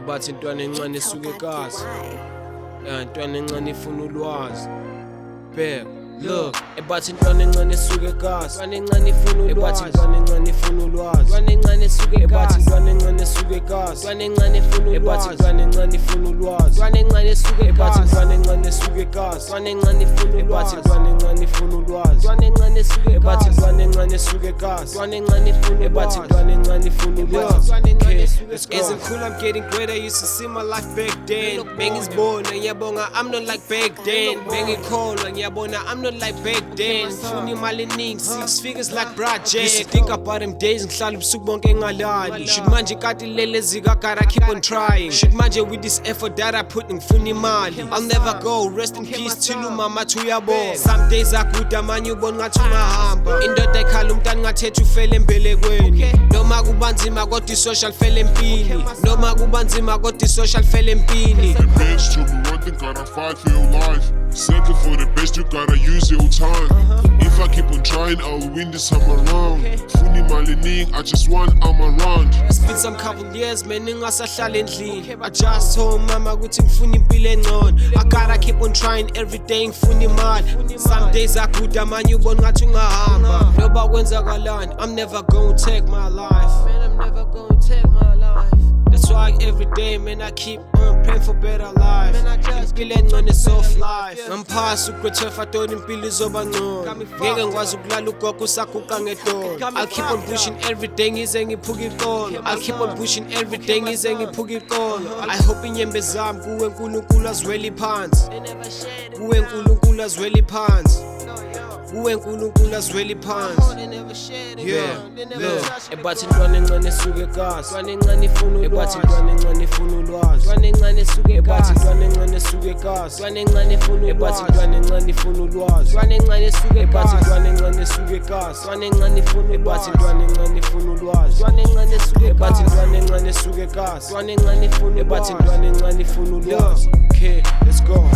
Bathi intwana encane esuka ekasi. Intwana encane ifuna ulwazi. Bheka, look, bathi intwana encane esuka ekasi. Intwana encane ifuna ulwazi. Bathi intwana encane ifuna ulwazi. Intwana encane esuka ekasi. Bathi intwana encane esuka ekasi. Intwana encane ifuna ulwazi. Bathi intwana encane ifuna ulwazi. Intwana encane esuka ekasi. Bathi intwana encane esuka ekasi. Intwana encane ifuna ulwazi. Bathi intwana encane ifuna ulwazi. Intwana encane esuka ekasi. Bathi intwana encane esuka ekasi. Intwana encane ifuna ulwazi. Bathi intwana encane ifuna ulwazi. As I'm cool, I'm getting greater. Used to see my life back then. Banging's born, and yabonga, I'm not like back then. Banging cold, and yabona, I'm not like back then. Funi malining, 6 figures like Brad J. Used to think about them days and ngihlala ubusuku bonke ngalali. Should manje kati lele zika, gotta keep on trying. Should manje with this effort that I put in ngifuni imali. I'll never go, rest in peace till umama tuyabo. Some days akuda manje ubona ngathi ungahamba. Indoda ekhala umntana ngathethe ufele embelekweni. Noma kuba nzima kodwa social fele empini. Noma kuba nzima kodwa social fele empini. The bitch told me one thing, gotta fight for your life. Settle for the best, you gotta use your time. If I keep on trying, I'll win this time around. Funi malining, I just want I'm around. It's been some couple years, man, ngingasahlala endlini. I just told mama ukuthi ngifuna impilo engcono. I gotta keep on trying every day, ngifuna imali. Some days akuda manje ubona ngathi ungahamba. Noba kwenzakalani, I'm never gonna take my life. Man, I'm never gonna take my life. That's why every day, man, I keep on praying for better life. Impilo engcono soft life. Ngamphasi ukwethefa tona impilo izoba ngcono. Ngeke ngikwazi ukulala ugogo usaguqa ngedolo. I'll keep on pushing every day ngize ngiphuke iqolo. I'll keep on pushing every day ngize ngiphuke iqolo. I hope inyembe zami kuwe uNkulunkulu azweli phansi. Kuwe uNkulunkulu azweli phansi. Kuwe uNkulunkulu azweli phansi. Yeah, look, bathi intwana encane esuka ekasi. Intwana encane ifuna ulwazi. Bathi intwana encane ifuna ulwazi. Intwana encane esuka ekasi. Bathi intwana encane esuka ekasi. Intwana encane ifuna ulwazi. Bathi intwana encane ifuna ulwazi. Intwana encane esuka ekasi. Bathi intwana encane esuka ekasi. Intwana encane ifuna ulwazi. Bathi intwana encane ifuna ulwazi. Intwana encane esuka ekasi. Bathi intwana encane esuka ekasi. Intwana encane ifuna ulwazi. Bathi intwana encane ifuna ulwazi. Okay, let's go.